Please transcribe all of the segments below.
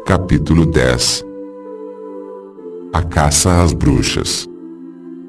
Capítulo 10. A caça às bruxas.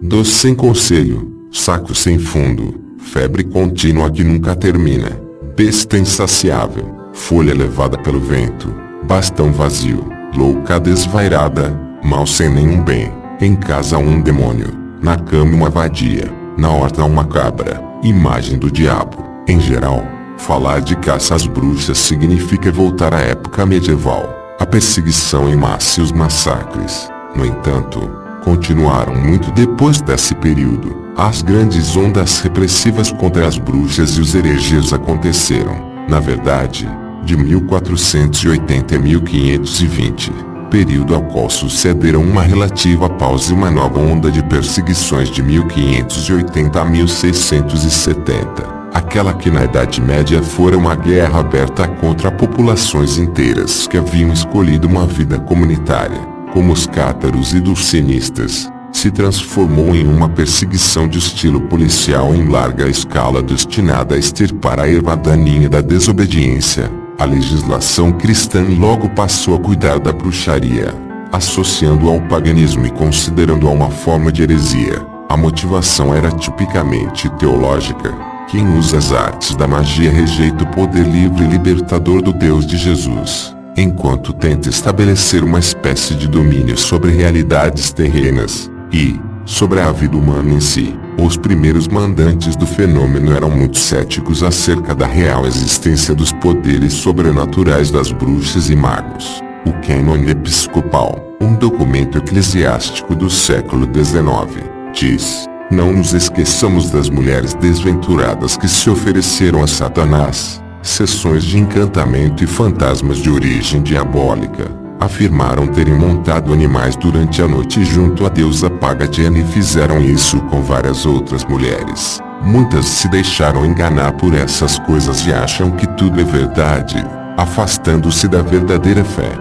Doce sem conselho, saco sem fundo, febre contínua que nunca termina, besta insaciável, folha levada pelo vento, bastão vazio, louca desvairada, mal sem nenhum bem, em casa um demônio, na cama uma vadia, na horta uma cabra, imagem do diabo. Em geral, falar de caça às bruxas significa voltar à época medieval, a perseguição em massa e os massacres. No entanto, continuaram muito depois desse período. As grandes ondas repressivas contra as bruxas e os hereges aconteceram, na verdade, de 1480 a 1520, período ao qual sucederam uma relativa pausa e uma nova onda de perseguições de 1580 a 1670. Aquela que na Idade Média fora uma guerra aberta contra populações inteiras que haviam escolhido uma vida comunitária, como os cátaros e dulcinistas, se transformou em uma perseguição de estilo policial em larga escala destinada a extirpar a erva daninha da desobediência. A legislação cristã logo passou a cuidar da bruxaria, associando-a ao paganismo e considerando-a uma forma de heresia. A motivação era tipicamente teológica. Quem usa as artes da magia rejeita o poder livre e libertador do Deus de Jesus, enquanto tenta estabelecer uma espécie de domínio sobre realidades terrenas e sobre a vida humana em si. Os primeiros mandantes do fenômeno eram muito céticos acerca da real existência dos poderes sobrenaturais das bruxas e magos. O Cânon Episcopal, um documento eclesiástico do século XIX, diz: não nos esqueçamos das mulheres desventuradas que se ofereceram a Satanás, sessões de encantamento e fantasmas de origem diabólica. Afirmaram terem montado animais durante a noite junto à deusa paga Diana e fizeram isso com várias outras mulheres. Muitas se deixaram enganar por essas coisas e acham que tudo é verdade, afastando-se da verdadeira fé.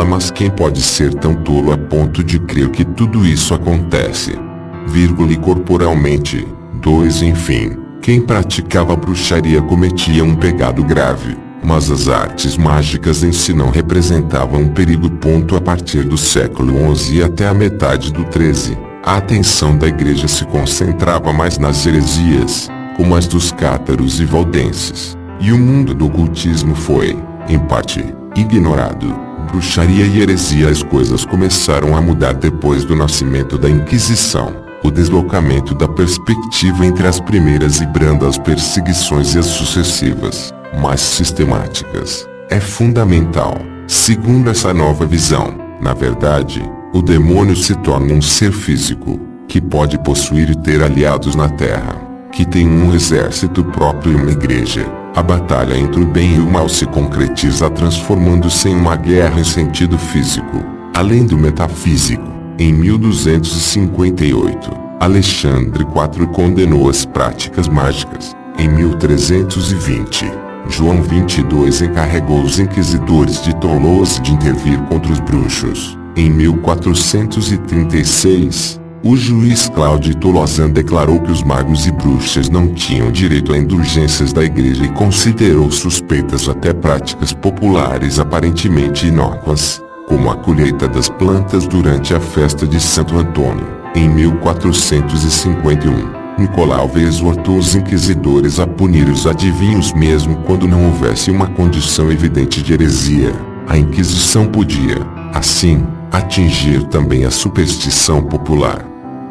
Mas quem pode ser tão tolo a ponto de crer que tudo isso acontece? E corporalmente. 2. Enfim, quem praticava bruxaria cometia um pecado grave, mas as artes mágicas em si não representavam um perigo. A partir do século XI e até a metade do XIII, a atenção da igreja se concentrava mais nas heresias, como as dos cátaros e valdenses, e o mundo do ocultismo foi, em parte, ignorado. Bruxaria e heresia. As coisas começaram a mudar depois do nascimento da Inquisição. O deslocamento da perspectiva entre as primeiras e brandas perseguições e as sucessivas, mais sistemáticas, é fundamental. Segundo essa nova visão, na verdade, o demônio se torna um ser físico, que pode possuir e ter aliados na Terra, que tem um exército próprio e uma igreja. A batalha entre o bem e o mal se concretiza transformando-se em uma guerra em sentido físico, além do metafísico. Em 1258, Alexandre IV condenou as práticas mágicas. Em 1320, João XXII encarregou os inquisidores de Toulouse de intervir contra os bruxos. Em 1436, o juiz Cláudio Tolosan declarou que os magos e bruxas não tinham direito a indulgências da igreja e considerou suspeitas até práticas populares aparentemente inócuas, como a colheita das plantas durante a festa de Santo Antônio. Em 1451, Nicolau exortou os inquisidores a punir os adivinhos mesmo quando não houvesse uma condição evidente de heresia. A Inquisição podia, assim, atingir também a superstição popular.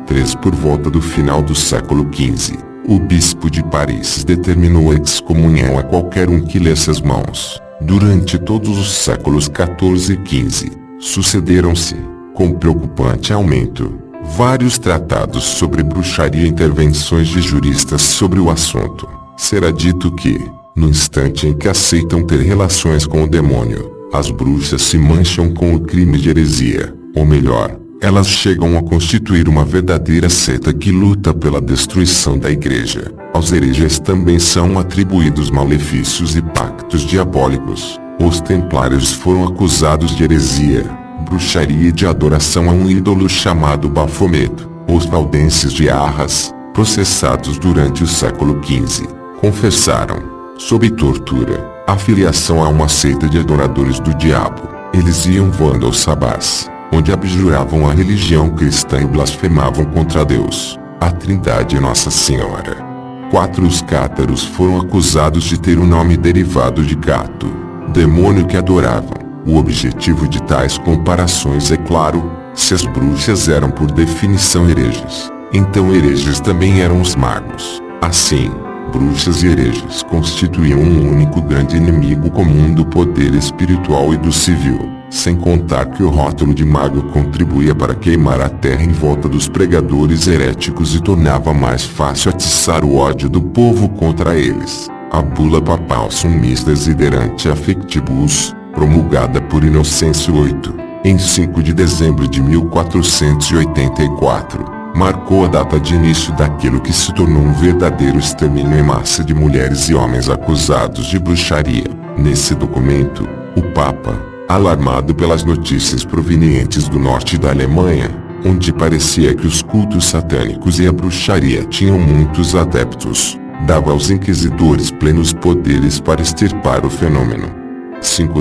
3. Por volta do final do século XV, o bispo de Paris determinou a excomunhão a qualquer um que lesse as mãos. Durante todos os séculos XIV e XV, sucederam-se, com preocupante aumento, vários tratados sobre bruxaria e intervenções de juristas sobre o assunto. Será dito que, no instante em que aceitam ter relações com o demônio, as bruxas se mancham com o crime de heresia, ou melhor, elas chegam a constituir uma verdadeira seita que luta pela destruição da igreja. Aos hereges também são atribuídos malefícios e pactos diabólicos. Os templários foram acusados de heresia, bruxaria e de adoração a um ídolo chamado Baphomet. Os valdenses de Arras, processados durante o século XV, confessaram, sob tortura, a filiação a uma seita de adoradores do diabo. Eles iam voando aos sabás, onde abjuravam a religião cristã e blasfemavam contra Deus, a Trindade e Nossa Senhora. 4. Os cátaros foram acusados de ter um nome derivado de Cato, demônio que adoravam. O objetivo de tais comparações é claro: se as bruxas eram por definição hereges, então hereges também eram os magos. Assim, bruxas e hereges constituíam um único grande inimigo comum do poder espiritual e do civil, sem contar que o rótulo de mago contribuía para queimar a terra em volta dos pregadores heréticos e tornava mais fácil atiçar o ódio do povo contra eles. A bula papal Summis Desiderante Affectibus, promulgada por Inocêncio VIII, em 5 de dezembro de 1484, marcou a data de início daquilo que se tornou um verdadeiro extermínio em massa de mulheres e homens acusados de bruxaria. Nesse documento, o Papa, alarmado pelas notícias provenientes do norte da Alemanha, onde parecia que os cultos satânicos e a bruxaria tinham muitos adeptos, dava aos inquisidores plenos poderes para extirpar o fenômeno.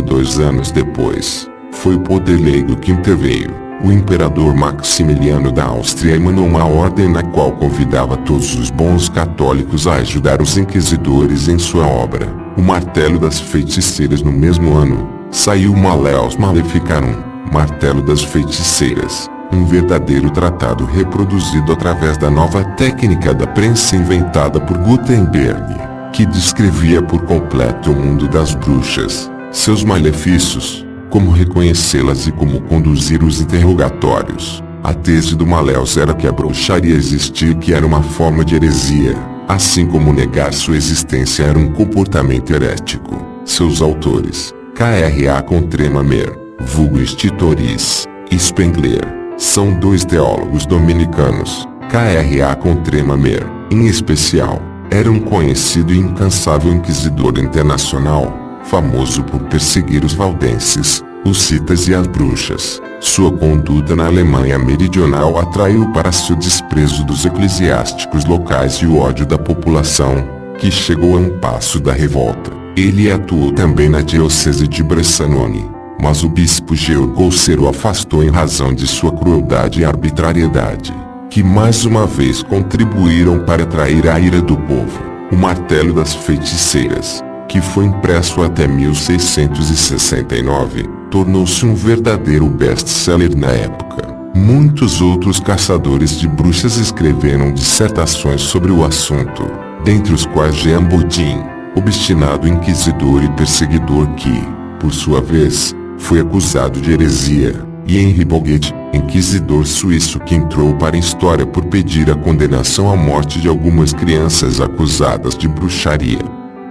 2 anos depois, foi o poder leigo que interveio. O imperador Maximiliano da Áustria emanou uma ordem na qual convidava todos os bons católicos a ajudar os inquisidores em sua obra, O Martelo das Feiticeiras. No mesmo ano, saiu Maleus Maleficarum, Martelo das Feiticeiras, um verdadeiro tratado reproduzido através da nova técnica da prensa inventada por Gutenberg, que descrevia por completo o mundo das bruxas, seus malefícios, como reconhecê-las e como conduzir os interrogatórios. A tese do Maleus era que a bruxaria existia e que era uma forma de heresia, assim como negar sua existência era um comportamento herético. Seus autores, K.R.A. Contremer, vulgo Stitoris, e Spengler, são 2 teólogos dominicanos. K.R.A. Contremer, em especial, era um conhecido e incansável inquisidor internacional, famoso por perseguir os valdenses, os citas e as bruxas. Sua conduta na Alemanha Meridional atraiu para si o desprezo dos eclesiásticos locais e o ódio da população, que chegou a um passo da revolta. Ele atuou também na diocese de Bressanone, mas o bispo Georg Golser o afastou em razão de sua crueldade e arbitrariedade, que mais uma vez contribuíram para atrair a ira do povo. O Martelo das Feiticeiras, que foi impresso até 1669, tornou-se um verdadeiro best-seller na época. Muitos outros caçadores de bruxas escreveram dissertações sobre o assunto, dentre os quais Jean Bodin, obstinado inquisidor e perseguidor que, por sua vez, foi acusado de heresia, e Henri Boguet, inquisidor suíço que entrou para a história por pedir a condenação à morte de algumas crianças acusadas de bruxaria.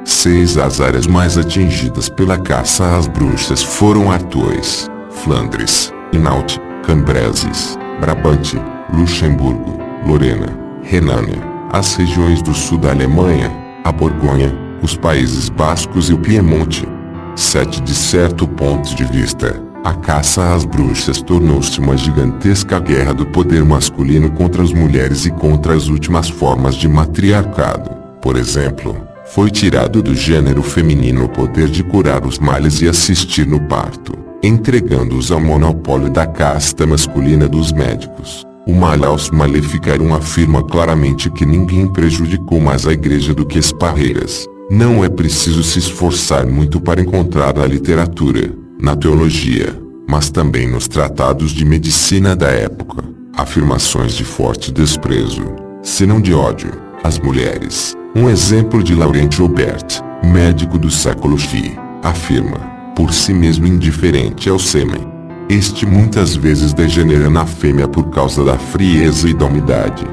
6. As áreas mais atingidas pela caça às bruxas foram Artois, Flandres, Hainaut, Cambresis, Brabante, Luxemburgo, Lorena, Renânia, as regiões do sul da Alemanha, a Borgonha, os Países Bascos e o Piemonte. 7. De certo ponto de vista, a caça às bruxas tornou-se uma gigantesca guerra do poder masculino contra as mulheres e contra as últimas formas de matriarcado. Por exemplo, foi tirado do gênero feminino o poder de curar os males e assistir no parto, entregando-os ao monopólio da casta masculina dos médicos. O Maleus Maleficarum afirma claramente que ninguém prejudicou mais a igreja do que as parreiras. Não é preciso se esforçar muito para encontrar na literatura, na teologia, mas também nos tratados de medicina da época, afirmações de forte desprezo, se não de ódio, às mulheres. Um exemplo de Laurent Joubert, médico do século X, afirma, por si mesmo indiferente ao sêmen. Este muitas vezes degenera na fêmea por causa da frieza e da umidade,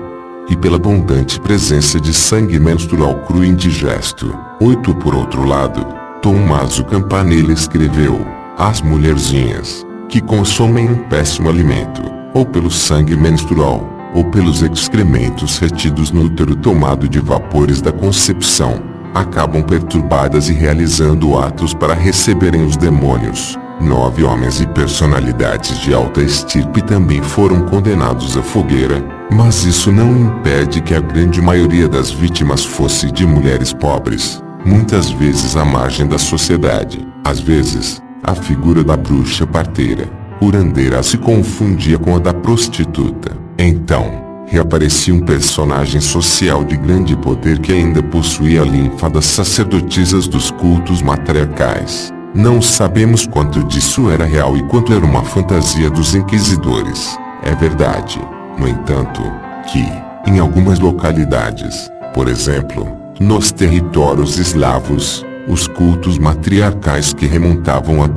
e pela abundante presença de sangue menstrual cru e indigesto. 8. Por outro lado, Tommaso Campanella escreveu, as mulherzinhas, que consomem um péssimo alimento, ou pelo sangue menstrual, ou pelos excrementos retidos no útero tomado de vapores da concepção, acabam perturbadas e realizando atos para receberem os demônios. 9. Homens e personalidades de alta estirpe também foram condenados à fogueira, mas isso não impede que a grande maioria das vítimas fosse de mulheres pobres, muitas vezes à margem da sociedade. Às vezes, A figura da bruxa parteira, curandeira se confundia com a da prostituta. Então, reaparecia um personagem social de grande poder que ainda possuía a linfa das sacerdotisas dos cultos matriarcais. Não sabemos quanto disso era real e quanto era uma fantasia dos inquisidores. É verdade, no entanto, que, em algumas localidades, por exemplo, nos territórios eslavos, os cultos matriarcais que remontavam a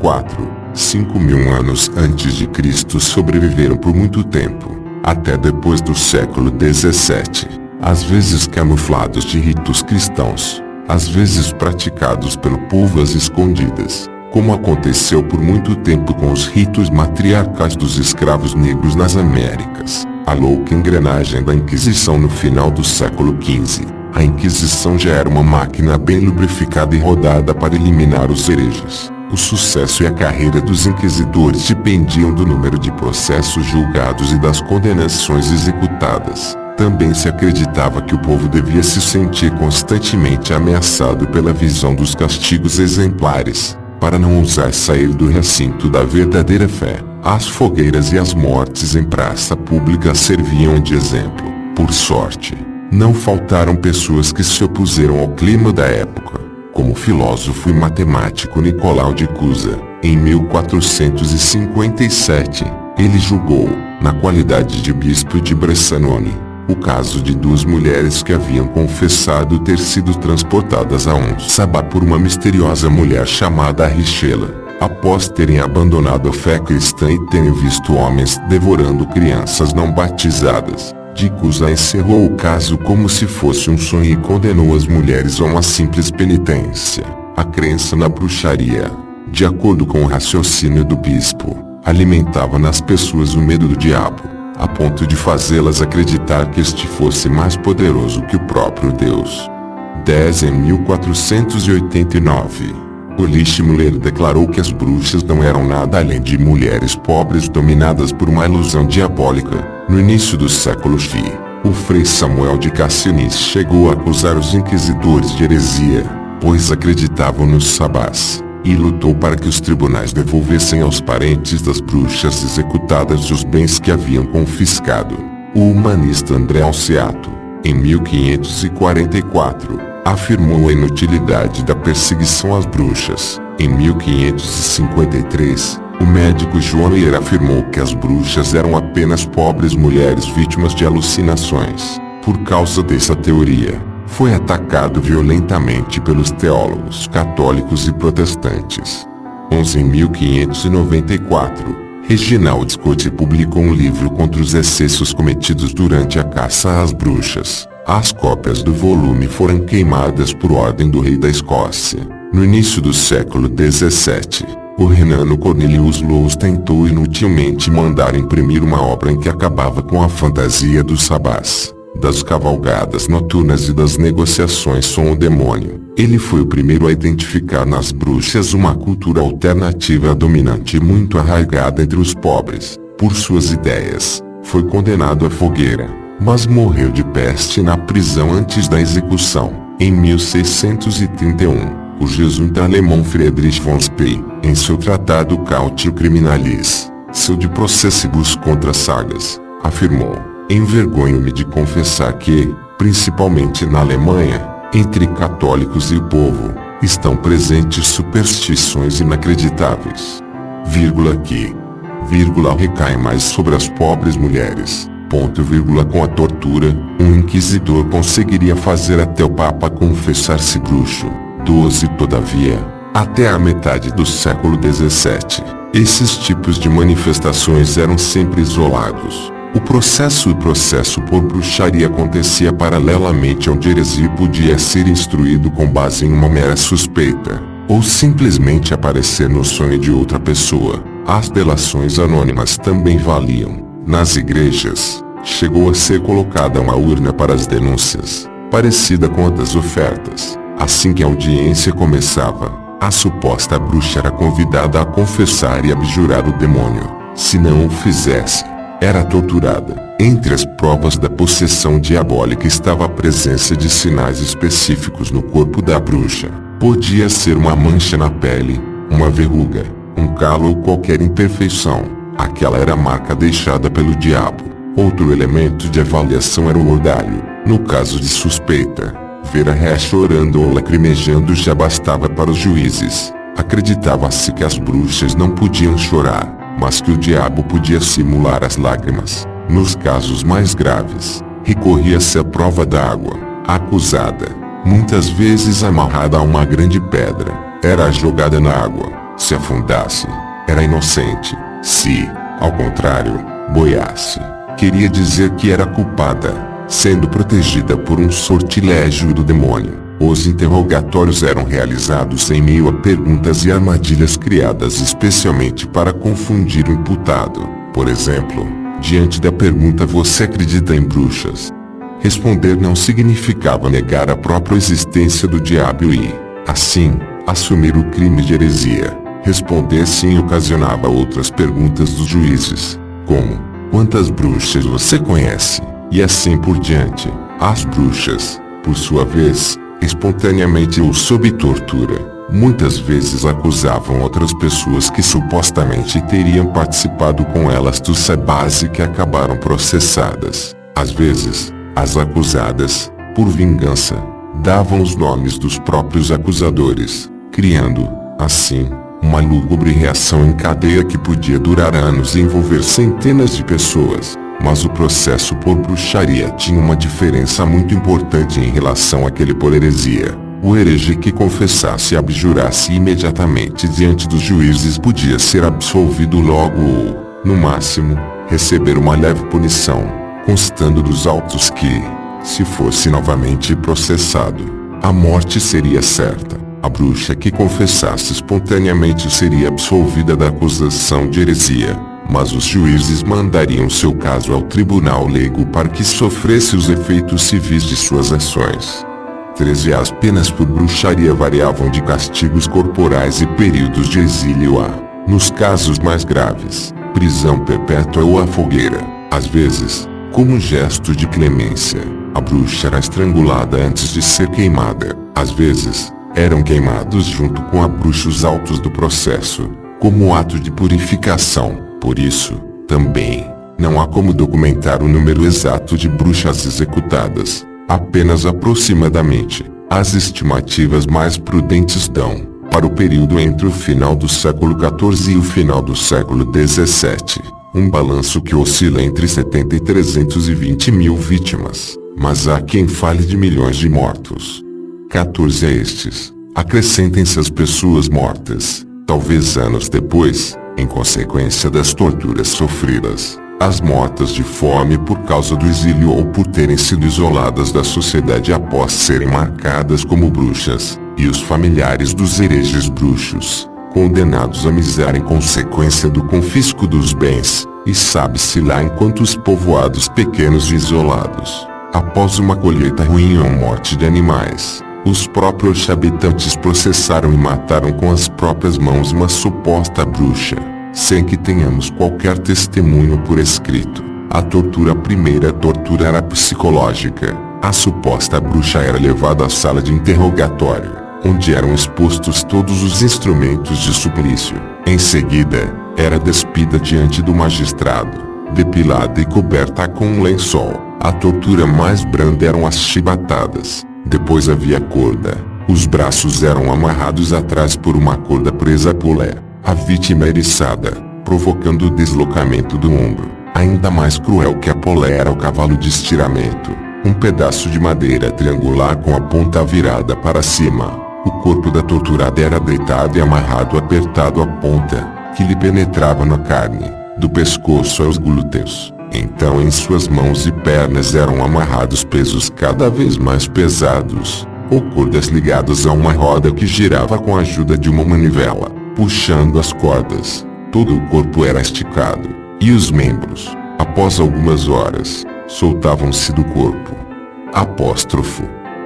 5 mil anos antes de Cristo sobreviveram por muito tempo, até depois do século XVII, às vezes camuflados de ritos cristãos, às vezes praticados pelo povo às escondidas, como aconteceu por muito tempo com os ritos matriarcais dos escravos negros nas Américas. A louca engrenagem da Inquisição no final do século XV. A Inquisição já era uma máquina bem lubrificada e rodada para eliminar os hereges. O sucesso e a carreira dos inquisidores dependiam do número de processos julgados e das condenações executadas. Também se acreditava que o povo devia se sentir constantemente ameaçado pela visão dos castigos exemplares, para não ousar sair do recinto da verdadeira fé. As fogueiras e as mortes em praça pública serviam de exemplo. Por sorte, não faltaram pessoas que se opuseram ao clima da época, como o filósofo e matemático Nicolau de Cusa. Em 1457, ele julgou, na qualidade de bispo de Bressanone, o caso de 2 mulheres que haviam confessado ter sido transportadas a um sabá por uma misteriosa mulher chamada Richela, após terem abandonado a fé cristã e terem visto homens devorando crianças não batizadas. De Cusa encerrou o caso como se fosse um sonho e condenou as mulheres a uma simples penitência. A crença na bruxaria, de acordo com o raciocínio do bispo, alimentava nas pessoas o medo do diabo, a ponto de fazê-las acreditar que este fosse mais poderoso que o próprio Deus. 10 Em 1489, Ulrich Müller declarou que as bruxas não eram nada além de mulheres pobres dominadas por uma ilusão diabólica. No início do século X, o frei Samuel de Cassinis chegou a acusar os inquisidores de heresia, pois acreditavam nos sabás, e lutou para que os tribunais devolvessem aos parentes das bruxas executadas os bens que haviam confiscado. O humanista André Alceato, em 1544, afirmou a inutilidade da perseguição às bruxas. Em 1553, o médico João Meyer afirmou que as bruxas eram apenas pobres mulheres vítimas de alucinações. Por causa dessa teoria, foi atacado violentamente pelos teólogos católicos e protestantes. 11 Em 1594, Reginald Scott publicou um livro contra os excessos cometidos durante a caça às bruxas. As cópias do volume foram queimadas por ordem do rei da Escócia. No início do século XVII, o renano Cornelius Loos tentou inutilmente mandar imprimir uma obra em que acabava com a fantasia dos sabás, das cavalgadas noturnas e das negociações com o demônio. Ele foi o primeiro a identificar nas bruxas uma cultura alternativa dominante e muito arraigada entre os pobres. Por suas ideias, foi condenado à fogueira, mas morreu de peste na prisão antes da execução. Em 1631, o jesuíta alemão Friedrich von Spee, em seu tratado Cautio Criminalis, seu de Processibus contra Sagas, afirmou: envergonho-me de confessar que, principalmente na Alemanha, entre católicos e o povo, estão presentes superstições inacreditáveis, recai mais sobre as pobres mulheres, com a tortura, um inquisidor conseguiria fazer até o Papa confessar-se bruxo. 12 Todavia, até a metade do século XVII, esses tipos de manifestações eram sempre isolados. O processo por bruxaria acontecia paralelamente onde heresia podia ser instruído com base em uma mera suspeita, ou simplesmente aparecer no sonho de outra pessoa. As delações anônimas também valiam. Nas igrejas, chegou a ser colocada uma urna para as denúncias, parecida com a das ofertas. Assim que a audiência começava, a suposta bruxa era convidada a confessar e abjurar o demônio. Se não o fizesse, era torturada. Entre as provas da possessão diabólica estava a presença de sinais específicos no corpo da bruxa. Podia ser uma mancha na pele, uma verruga, um calo ou qualquer imperfeição. Aquela era a marca deixada pelo diabo. Outro elemento de avaliação era o olho. No caso de suspeita, ver a réia chorando ou lacrimejando já bastava para os juízes. Acreditava-se que as bruxas não podiam chorar, mas que o diabo podia simular as lágrimas. Nos casos mais graves, recorria-se à prova d'água. A acusada, muitas vezes amarrada a uma grande pedra, era jogada na água. Se afundasse, era inocente. Se, ao contrário, boiasse, queria dizer que era culpada, sendo protegida por um sortilégio do demônio. Os interrogatórios eram realizados em meio a perguntas e armadilhas criadas especialmente para confundir o imputado. Por exemplo, diante da pergunta "Você acredita em bruxas?", responder não significava negar a própria existência do diabo e, assim, assumir o crime de heresia. Responder sim ocasionava outras perguntas dos juízes, como: "Quantas bruxas você conhece?", e assim por diante. As bruxas, por sua vez, espontaneamente ou sob tortura, muitas vezes acusavam outras pessoas que supostamente teriam participado com elas do sabáze que acabaram processadas. Às vezes, as acusadas, por vingança, davam os nomes dos próprios acusadores, criando, assim, uma lúgubre reação em cadeia que podia durar anos e envolver centenas de pessoas. Mas o processo por bruxaria tinha uma diferença muito importante em relação àquele por heresia. O herege que confessasse e abjurasse imediatamente diante dos juízes podia ser absolvido logo ou, no máximo, receber uma leve punição, constando dos autos que, se fosse novamente processado, a morte seria certa. A bruxa que confessasse espontaneamente seria absolvida da acusação de heresia, mas os juízes mandariam seu caso ao tribunal leigo para que sofresse os efeitos civis de suas ações. 13 As penas por bruxaria variavam de castigos corporais e períodos de exílio a, nos casos mais graves, prisão perpétua ou a fogueira. Às vezes, como um gesto de clemência, a bruxa era estrangulada antes de ser queimada. Às vezes, eram queimados junto com a bruxa os autos do processo, como ato de purificação. Por isso, também, não há como documentar o número exato de bruxas executadas, apenas aproximadamente. As estimativas mais prudentes dão, para o período entre o final do século XIV e o final do século XVII, um balanço que oscila entre 70 e 320 mil vítimas, mas há quem fale de milhões de mortos. 14 a estes, acrescentem-se as pessoas mortas, talvez anos depois, em consequência das torturas sofridas, as mortas de fome por causa do exílio ou por terem sido isoladas da sociedade após serem marcadas como bruxas, e os familiares dos hereges bruxos, condenados à miséria em consequência do confisco dos bens, e sabe-se lá em quantos povoados pequenos e isolados, após uma colheita ruim ou morte de animais, os próprios habitantes processaram e mataram com as próprias mãos uma suposta bruxa, sem que tenhamos qualquer testemunho por escrito. A primeira tortura era psicológica. A suposta bruxa era levada à sala de interrogatório, onde eram expostos todos os instrumentos de suplício. Em seguida, era despida diante do magistrado, depilada e coberta com um lençol. A tortura mais branda eram as chibatadas. Depois havia corda. Os braços eram amarrados atrás por uma corda presa a polé. A vítima era içada, provocando o deslocamento do ombro. Ainda mais cruel que a polé era o cavalo de estiramento, um pedaço de madeira triangular com a ponta virada para cima. O corpo da torturada era deitado e amarrado apertado à ponta, que lhe penetrava na carne, do pescoço aos glúteos. Então em suas mãos e pernas eram amarrados pesos cada vez mais pesados, ou cordas ligadas a uma roda que girava com a ajuda de uma manivela, puxando as cordas. Todo o corpo era esticado, e os membros, após algumas horas, soltavam-se do corpo.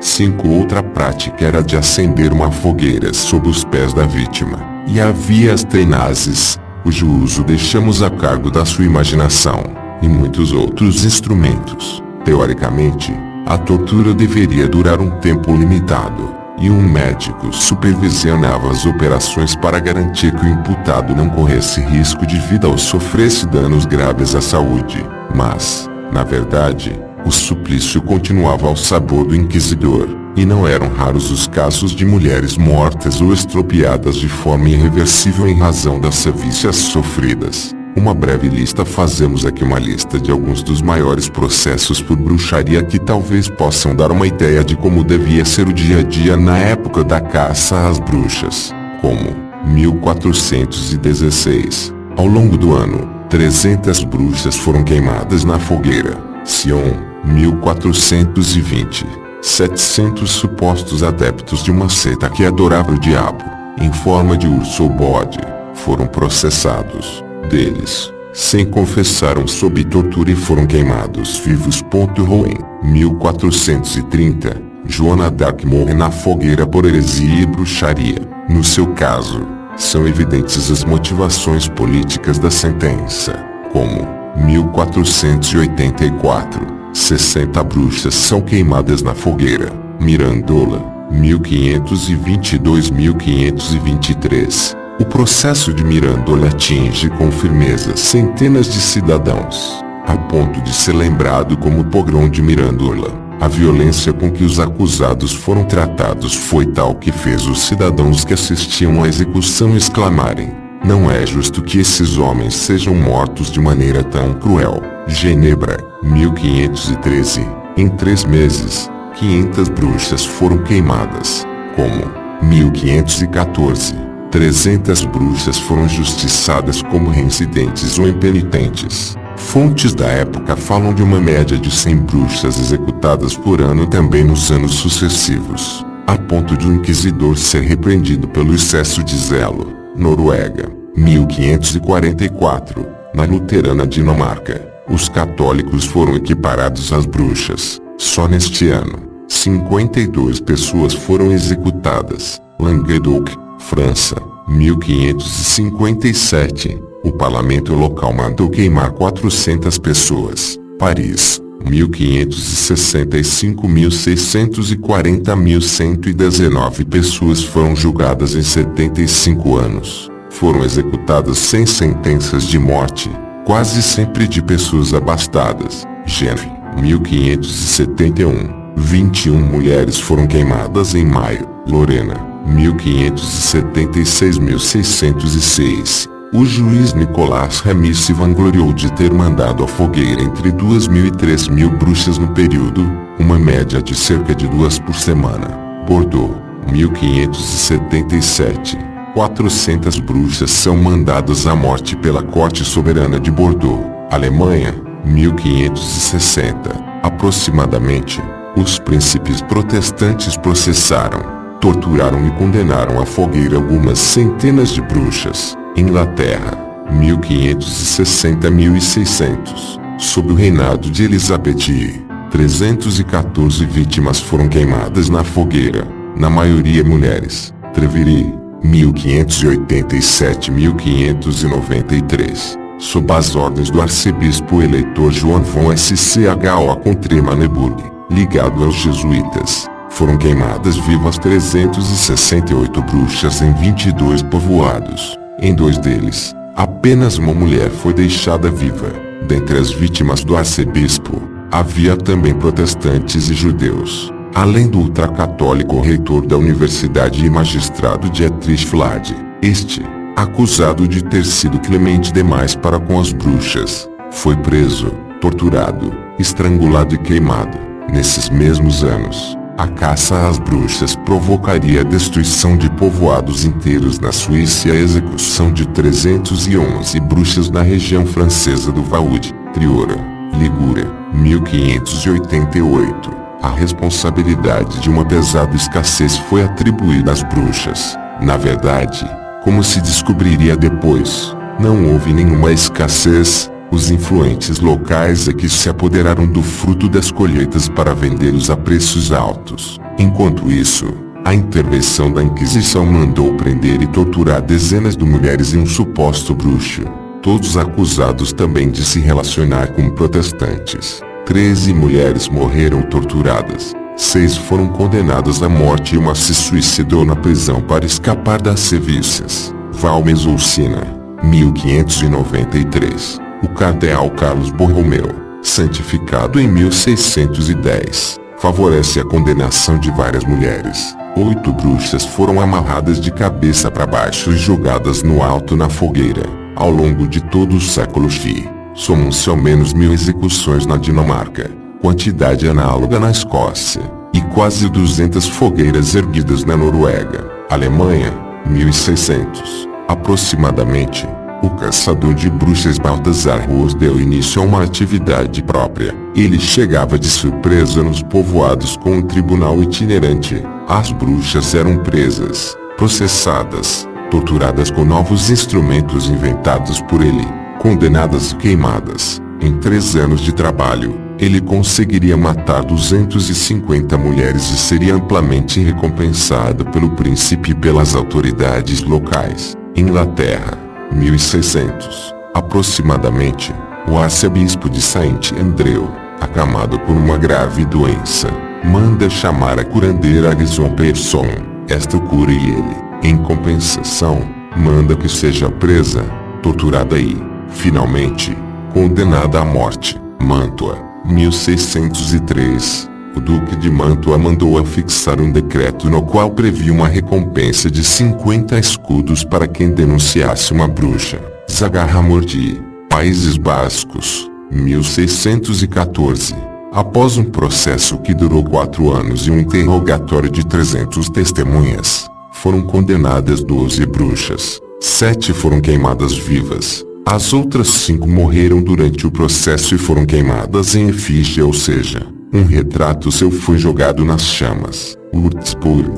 5 Outra prática era de acender uma fogueira sob os pés da vítima, e havia as tenazes, cujo uso deixamos a cargo da sua imaginação, e muitos outros instrumentos. Teoricamente, a tortura deveria durar um tempo limitado, e um médico supervisionava as operações para garantir que o imputado não corresse risco de vida ou sofresse danos graves à saúde. Mas, na verdade, o suplício continuava ao sabor do inquisidor, e não eram raros os casos de mulheres mortas ou estropiadas de forma irreversível em razão das sevícias sofridas. Uma breve lista. Fazemos aqui uma lista de alguns dos maiores processos por bruxaria que talvez possam dar uma ideia de como devia ser o dia a dia na época da caça às bruxas. Como 1416. Ao longo do ano, 300 bruxas foram queimadas na fogueira. Sion, 1420. 700 supostos adeptos de uma seita que adorava o diabo, em forma de urso ou bode, foram processados. Deles, 100 confessaram sob tortura e foram queimados vivos. Rouen, 1430. Joana d'Arc morre na fogueira por heresia e bruxaria. No seu caso, são evidentes as motivações políticas da sentença, como 1484. 60 bruxas são queimadas na fogueira. Mirandola, 1522-1523. O processo de Mirandola atinge com firmeza centenas de cidadãos, a ponto de ser lembrado como o pogrom de Mirandola. A violência com que os acusados foram tratados foi tal que fez os cidadãos que assistiam à execução exclamarem: "Não é justo que esses homens sejam mortos de maneira tão cruel." Genebra, 1513. Em 3 meses, 500 bruxas foram queimadas. Como 1514. 300 bruxas foram justiçadas como reincidentes ou impenitentes. Fontes da época falam de uma média de 100 bruxas executadas por ano também nos anos sucessivos, a ponto de um inquisidor ser repreendido pelo excesso de zelo. Noruega, 1544. Na luterana Dinamarca, os católicos foram equiparados às bruxas. Só neste ano, 52 pessoas foram executadas. Languedoc, França, 1557. O parlamento local mandou queimar 400 pessoas. Paris, 1565. 1.640.119 pessoas foram julgadas em 75 anos. Foram executadas sem sentenças de morte, quase sempre de pessoas abastadas. Genf, 1571. 21 mulheres foram queimadas em maio. Lorena, 1576. 1606. O juiz Nicolas Remy se vangloriou de ter mandado à fogueira entre 2.000 e 3.000 bruxas no período, uma média de cerca de 2 por semana. Bordeaux, 1577. 400 bruxas são mandadas à morte pela Corte Soberana de Bordeaux. Alemanha, 1560. Aproximadamente, os príncipes protestantes processaram, torturaram e condenaram à fogueira algumas centenas de bruxas. Inglaterra, 1560. 1600. Sob o reinado de Elizabeth I, 314 vítimas foram queimadas na fogueira, na maioria mulheres. Treviri, 1587. 1593. Sob as ordens do arcebispo eleitor João von Scho contra Maneburg, ligado aos jesuítas, foram queimadas vivas 368 bruxas em 22 povoados. Em 2 deles, apenas uma mulher foi deixada viva. Dentre as vítimas do arcebispo, havia também protestantes e judeus, além do ultracatólico reitor da universidade e magistrado Dietrich Vlad. Este, acusado de ter sido clemente demais para com as bruxas, foi preso, torturado, estrangulado e queimado. Nesses mesmos anos, a caça às bruxas provocaria a destruição de povoados inteiros na Suíça e a execução de 311 bruxas na região francesa do Vaud, Triora, Ligúria, 1588. A responsabilidade de uma pesada escassez foi atribuída às bruxas. Na verdade, como se descobriria depois, não houve nenhuma escassez. Os influentes locais é que se apoderaram do fruto das colheitas para vendê-los a preços altos. Enquanto isso, a intervenção da Inquisição mandou prender e torturar dezenas de mulheres e um suposto bruxo, todos acusados também de se relacionar com protestantes. 13 mulheres morreram torturadas. 6 foram condenadas à morte e uma se suicidou na prisão para escapar das sevícias. Valmes Ulcina, 1593. O cardeal Carlos Borromeu, santificado em 1610, favorece a condenação de várias mulheres. 8 bruxas foram amarradas de cabeça para baixo e jogadas no alto na fogueira. Ao longo de todo o século X, somam-se ao menos 1000 execuções na Dinamarca, quantidade análoga na Escócia, e quase 200 fogueiras erguidas na Noruega. Alemanha, 1600. Aproximadamente, o caçador de bruxas Balthazar Roos deu início a uma atividade própria. Ele chegava de surpresa nos povoados com um tribunal itinerante. As bruxas eram presas, processadas, torturadas com novos instrumentos inventados por ele, condenadas e queimadas. Em 3 anos de trabalho, ele conseguiria matar 250 mulheres e seria amplamente recompensado pelo príncipe e pelas autoridades locais. Inglaterra, 1600. Aproximadamente, o arcebispo de Saint Andrew, acamado por uma grave doença, manda chamar a curandeira Alison Pearson. Esta o cura e ele, em compensação, manda que seja presa, torturada e, finalmente, condenada à morte. Mantua, 1603. O Duque de Mantua mandou afixar um decreto no qual previa uma recompensa de 50 escudos para quem denunciasse uma bruxa. Zagarramurdi, Países Bascos, 1614. Após um processo que durou 4 anos e um interrogatório de 300 testemunhas, foram condenadas 12 bruxas. 7 foram queimadas vivas. As outras 5 morreram durante o processo e foram queimadas em efígie, ou seja, um retrato seu foi jogado nas chamas. Würzburg,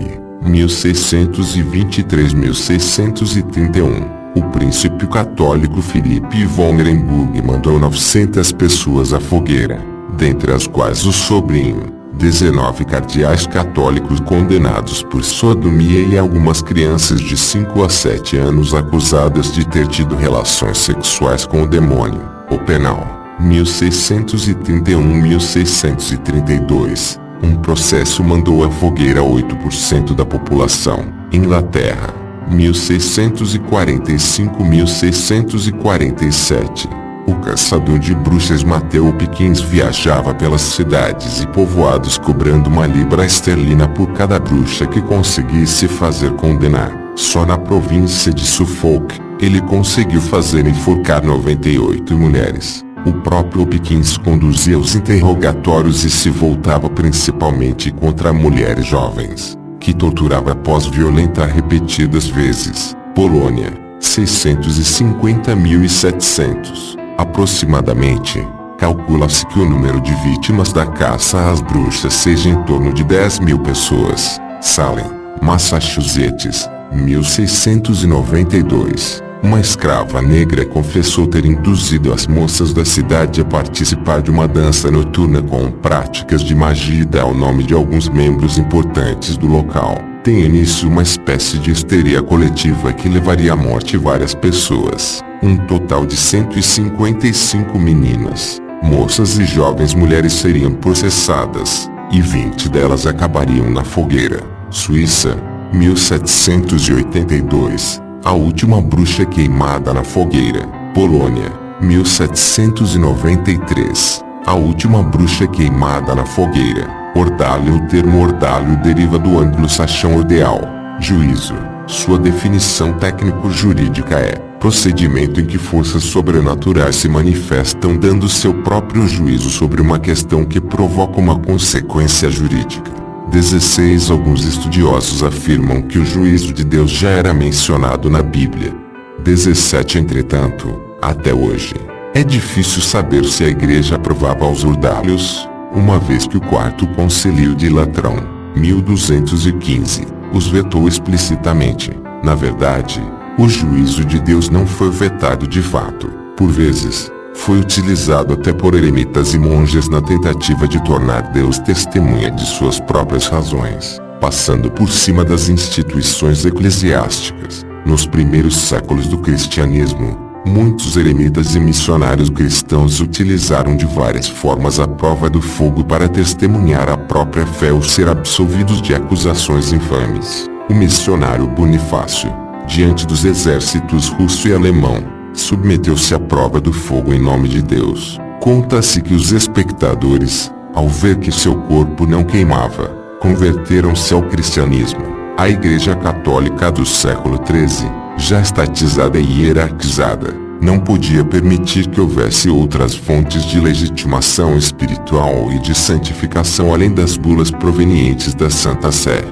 1623-1631. O príncipe católico Filipe von Merenburg mandou 900 pessoas à fogueira, dentre as quais o sobrinho, 19 cardeais católicos condenados por sodomia e algumas crianças de 5 a 7 anos acusadas de ter tido relações sexuais com o demônio. Oppenau, 1631-1632. Um processo mandou à fogueira 8% da população. Inglaterra, 1645-1647. O caçador de bruxas Matthew Pickens viajava pelas cidades e povoados cobrando uma libra esterlina por cada bruxa que conseguisse fazer condenar. Só na província de Suffolk, ele conseguiu fazer enforcar 98 mulheres. O próprio Pickens conduzia os interrogatórios e se voltava principalmente contra mulheres jovens, que torturava após violentar repetidas vezes. Polônia, 650.700. Aproximadamente, calcula-se que o número de vítimas da caça às bruxas seja em torno de 10.000 pessoas. Salem, Massachusetts, 1692. Uma escrava negra confessou ter induzido as moças da cidade a participar de uma dança noturna com práticas de magia e dá o nome de alguns membros importantes do local. Tem início uma espécie de histeria coletiva que levaria à morte várias pessoas. Um total de 155 meninas, moças e jovens mulheres seriam processadas, e 20 delas acabariam na fogueira. Suíça, 1782. A última bruxa queimada na fogueira. Polônia, 1793. A última bruxa queimada na fogueira. Ordalho. O termo ordalho deriva do anglo-saxão ordeal, juízo. Sua definição técnico-jurídica é procedimento em que forças sobrenaturais se manifestam dando seu próprio juízo sobre uma questão que provoca uma consequência jurídica. 16. Alguns estudiosos afirmam que o juízo de Deus já era mencionado na Bíblia. 17. Entretanto, até hoje, é difícil saber se a igreja aprovava os ordalhos, uma vez que o Quarto Concílio de Latrão, 1215, os vetou explicitamente. Na verdade, o juízo de Deus não foi vetado de fato. Por vezes, foi utilizado até por eremitas e monges na tentativa de tornar Deus testemunha de suas próprias razões, passando por cima das instituições eclesiásticas. Nos primeiros séculos do cristianismo, Muitos eremitas e missionários cristãos utilizaram de várias formas a prova do fogo para testemunhar a própria fé ou ser absolvidos de acusações infames. O missionário Bonifácio, diante dos exércitos russo e alemão, submeteu-se à prova do fogo em nome de Deus. Conta-se que os espectadores, ao ver que seu corpo não queimava, converteram-se ao cristianismo. A Igreja Católica do século XIII, já estatizada e hierarquizada, não podia permitir que houvesse outras fontes de legitimação espiritual e de santificação além das bulas provenientes da Santa Sé.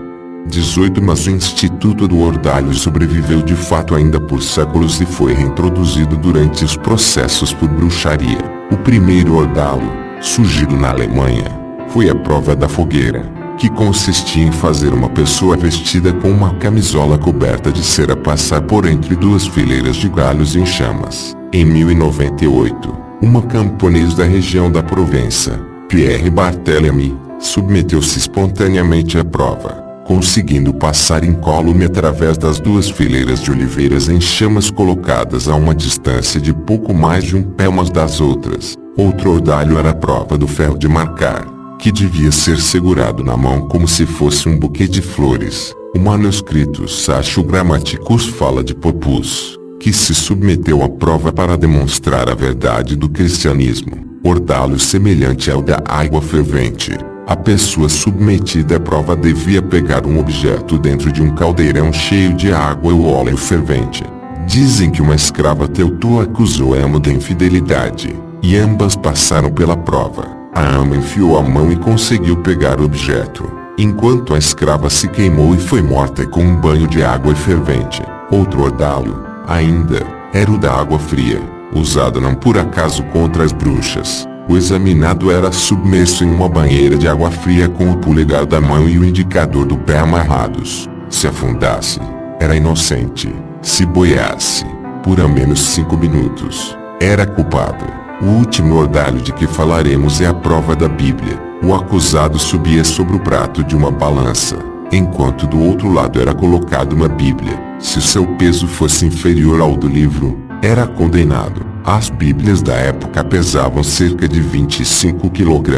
18 Mas o Instituto do Ordalho sobreviveu de fato ainda por séculos e foi reintroduzido durante os processos por bruxaria. O primeiro ordalho, surgido na Alemanha, foi a prova da fogueira, que consistia em fazer uma pessoa vestida com uma camisola coberta de cera passar por entre duas fileiras de galhos em chamas. Em 1098, uma camponês da região da Provença, Pierre Barthélemy, submeteu-se espontaneamente à prova, conseguindo passar incólume através das duas fileiras de oliveiras em chamas colocadas a uma distância de pouco mais de um pé umas das outras. Outro ordalho era a prova do ferro de marcar, que devia ser segurado na mão como se fosse um buquê de flores. O manuscrito Sacho Grammaticus fala de Popus, que se submeteu à prova para demonstrar a verdade do cristianismo. Ordalho semelhante ao da água fervente. A pessoa submetida à prova devia pegar um objeto dentro de um caldeirão cheio de água ou óleo fervente. Dizem que uma escrava teutor acusou a ama de infidelidade, e ambas passaram pela prova. A ama enfiou a mão e conseguiu pegar o objeto, enquanto a escrava se queimou e foi morta com um banho de água fervente. Outro ordalho, ainda, era o da água fria, usado não por acaso contra as bruxas. O examinado era submerso em uma banheira de água fria com o polegar da mão e o indicador do pé amarrados. Se afundasse, era inocente. Se boiasse, por ao menos 5 minutos, era culpado. O último ordalho de que falaremos é a prova da Bíblia. O acusado subia sobre o prato de uma balança, enquanto do outro lado era colocada uma Bíblia. Se o seu peso fosse inferior ao do livro, era condenado. As Bíblias da época pesavam cerca de 25 kg.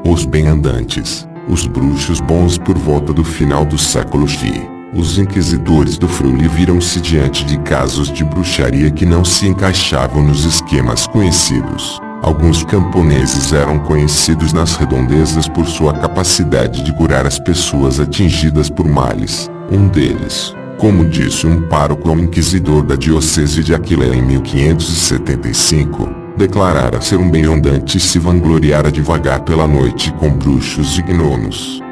Os bem-andantes, os bruxos bons por volta do final do século X, os inquisidores do Friuli viram-se diante de casos de bruxaria que não se encaixavam nos esquemas conhecidos. Alguns camponeses eram conhecidos nas redondezas por sua capacidade de curar as pessoas atingidas por males. Um deles, como disse um pároco ao inquisidor da diocese de Aquilea em 1575, declarara ser um bem-andante e se vangloriara de vagar pela noite com bruxos e gnomos.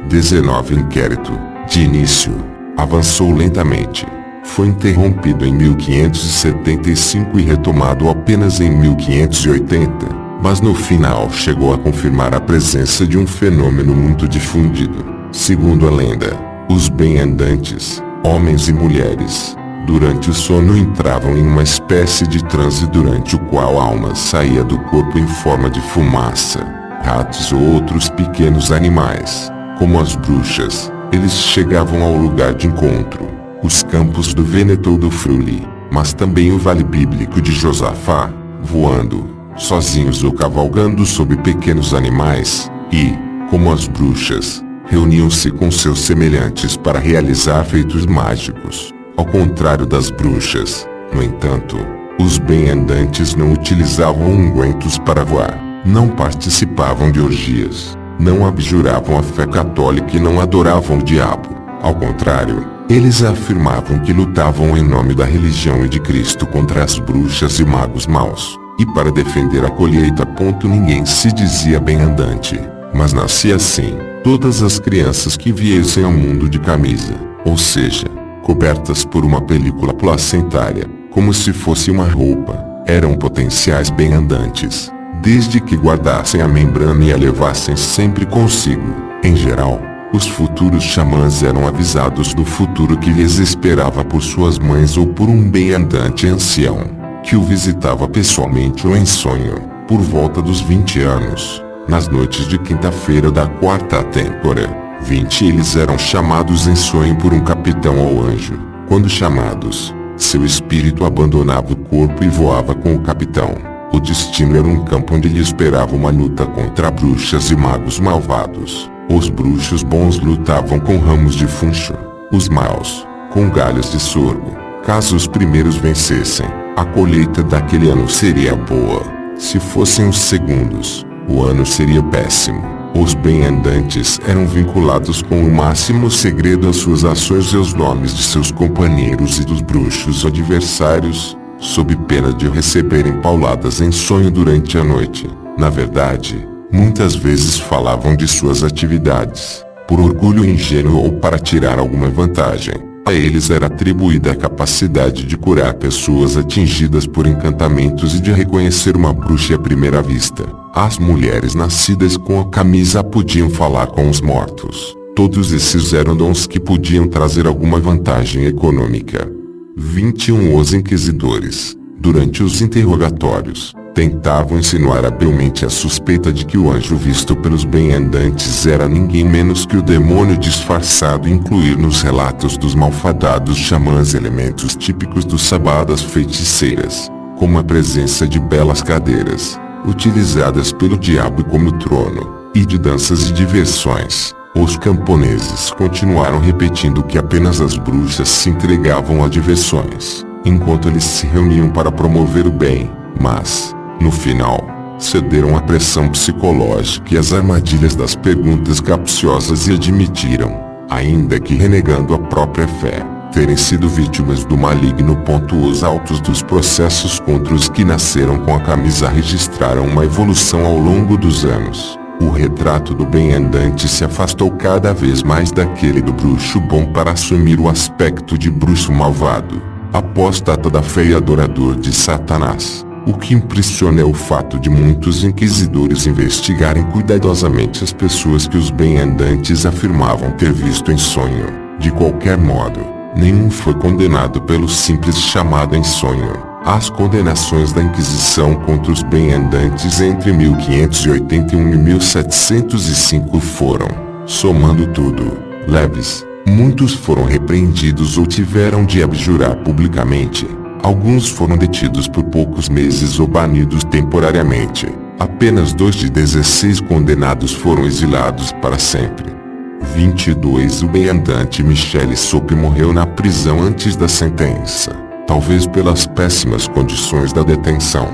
19 Inquérito, de início, avançou lentamente. Foi interrompido em 1575 e retomado apenas em 1580, mas no final chegou a confirmar a presença de um fenômeno muito difundido. Segundo a lenda, os bem-andantes, homens e mulheres, durante o sono entravam em uma espécie de transe durante o qual a alma saía do corpo em forma de fumaça. Ratos ou outros pequenos animais, como as bruxas, eles chegavam ao lugar de encontro, os campos do Vêneto ou do Friuli, mas também o vale bíblico de Josafá, voando, sozinhos ou cavalgando sobre pequenos animais, e, como as bruxas, reuniam-se com seus semelhantes para realizar feitos mágicos. Ao contrário das bruxas, no entanto, os bem-andantes não utilizavam ungüentos para voar, não participavam de orgias, não abjuravam a fé católica e não adoravam o diabo. Ao contrário, eles afirmavam que lutavam em nome da religião e de Cristo contra as bruxas e magos maus, e para defender a colheita. Ninguém se dizia bem-andante, mas nascia assim. Todas as crianças que viessem ao mundo de camisa, ou seja, cobertas por uma película placentária, como se fosse uma roupa, eram potenciais bem-andantes, desde que guardassem a membrana e a levassem sempre consigo. Em geral, os futuros xamãs eram avisados do futuro que lhes esperava por suas mães ou por um bem-andante ancião, que o visitava pessoalmente ou em sonho, por volta dos 20 anos. Nas noites de quinta-feira da quarta têmpora, 20 eles eram chamados em sonho por um capitão ou anjo. Quando chamados, Seu espírito abandonava o corpo e voava com o capitão. O destino era um campo onde lhe esperava uma luta contra bruxas e magos malvados. Os bruxos bons lutavam com ramos de funcho, os maus, com galhos de sorgo. Caso os primeiros vencessem, a colheita daquele ano seria boa. Se fossem os segundos, o ano seria péssimo. Os bem-andantes eram vinculados com o máximo segredo às suas ações e aos nomes de seus companheiros e dos bruxos adversários, sob pena de receberem pauladas em sonho durante a noite. Na verdade, muitas vezes falavam de suas atividades, por orgulho ingênuo ou para tirar alguma vantagem. A eles era atribuída a capacidade de curar pessoas atingidas por encantamentos e de reconhecer uma bruxa à primeira vista. As mulheres nascidas com a camisa podiam falar com os mortos. Todos esses eram dons que podiam trazer alguma vantagem econômica. 21 Os inquisidores, durante os interrogatórios, tentavam insinuar habilmente a suspeita de que o anjo visto pelos bem-andantes era ninguém menos que o demônio disfarçado, e incluir nos relatos dos malfadados xamãs elementos típicos do sabá das feiticeiras, como a presença de belas cadeiras, utilizadas pelo diabo como trono, e de danças e diversões. Os camponeses continuaram repetindo que apenas as bruxas se entregavam a diversões, enquanto eles se reuniam para promover o bem, mas, no final, cederam à pressão psicológica e às armadilhas das perguntas capciosas e admitiram, ainda que renegando a própria fé, terem sido vítimas do maligno. Os autos dos processos contra os que nasceram com a camisa registraram uma evolução ao longo dos anos. O retrato do bem-andante se afastou cada vez mais daquele do bruxo bom para assumir o aspecto de bruxo malvado, apóstata da fé e adorador de Satanás. O que impressiona é o fato de muitos inquisidores investigarem cuidadosamente as pessoas que os bem-andantes afirmavam ter visto em sonho. De qualquer modo, nenhum foi condenado pelo simples chamado em sonho. As condenações da Inquisição contra os bem-andantes entre 1581 e 1705 foram, somando tudo, leves. Muitos foram repreendidos ou tiveram de abjurar publicamente. Alguns foram detidos por poucos meses ou banidos temporariamente. Apenas 2 de 16 condenados foram exilados para sempre. 22 O bem-andante Michele Sope morreu na prisão antes da sentença, talvez pelas péssimas condições da detenção.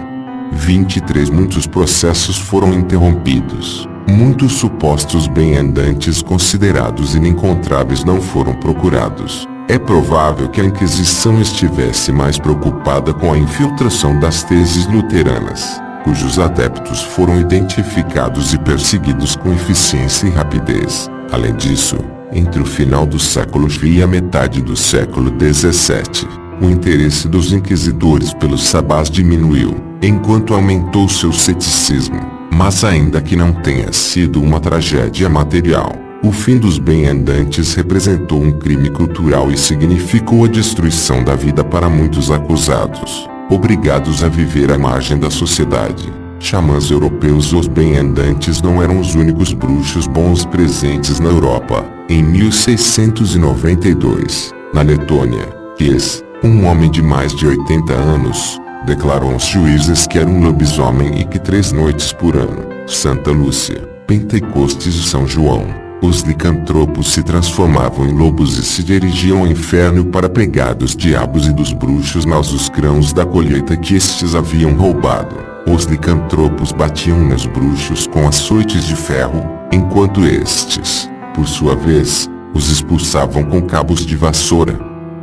23 Muitos processos foram interrompidos. Muitos supostos bem-andantes considerados inencontráveis não foram procurados. É provável que a Inquisição estivesse mais preocupada com a infiltração das teses luteranas, cujos adeptos foram identificados e perseguidos com eficiência e rapidez. Além disso, entre o final do século X e a metade do século XVII, o interesse dos inquisidores pelos sabás diminuiu, enquanto aumentou seu ceticismo. Mas ainda que não tenha sido uma tragédia material, o fim dos bem-andantes representou um crime cultural e significou a destruição da vida para muitos acusados, obrigados a viver à margem da sociedade. Xamãs europeus. Os bem-andantes não eram os únicos bruxos bons presentes na Europa. Em 1692, na Letônia, Kies, um homem de mais de 80 anos, declarou aos juízes que era um lobisomem e que 3 noites por ano, Santa Lúcia, Pentecostes e São João, os licantropos se transformavam em lobos e se dirigiam ao inferno para pegar dos diabos e dos bruxos maus os grãos da colheita que estes haviam roubado. Os licantropos batiam nos bruxos com açoites de ferro, enquanto estes, por sua vez, os expulsavam com cabos de vassoura.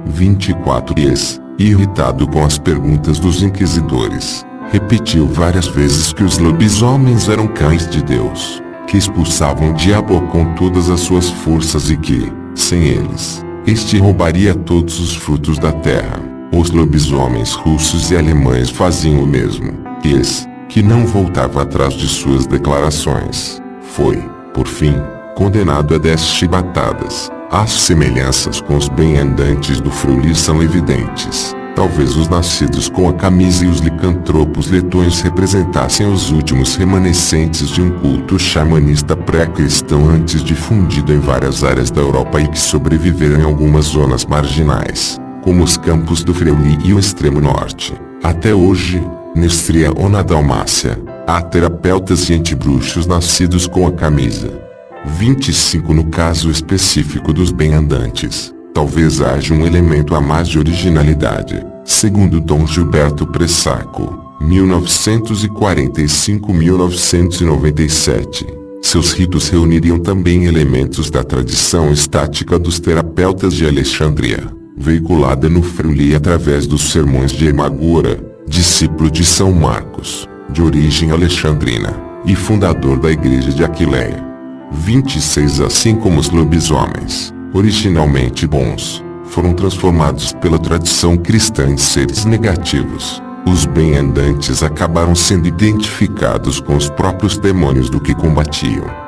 24 Kies, irritado com as perguntas dos inquisidores, repetiu várias vezes que os lobisomens eram cães de Deus, que expulsavam o diabo com todas as suas forças e que, sem eles, este roubaria todos os frutos da terra. Os lobisomens russos e alemães faziam o mesmo. Kies, que não voltava atrás de suas declarações, foi, por fim, condenado a 10 chibatadas. As semelhanças com os bem-andantes do Friuli são evidentes. Talvez os nascidos com a camisa e os licantropos letões representassem os últimos remanescentes de um culto xamanista pré-cristão antes difundido em várias áreas da Europa e que sobreviveram em algumas zonas marginais, como os campos do Friuli e o extremo norte. Até hoje, na Istria ou na Dalmácia, há terapeutas e antibruxos nascidos com a camisa 25. No caso específico dos bem-andantes, talvez haja um elemento a mais de originalidade, segundo Dom Gilberto Pressaco, 1945-1997. Seus ritos reuniriam também elementos da tradição estática dos terapeutas de Alexandria, veiculada no Friuli através dos sermões de Emagora, discípulo de São Marcos, de origem alexandrina, e fundador da igreja de Aquileia. 26. Assim como os lobisomens, originalmente bons, foram transformados pela tradição cristã em seres negativos, os bem-andantes acabaram sendo identificados com os próprios demônios do que combatiam.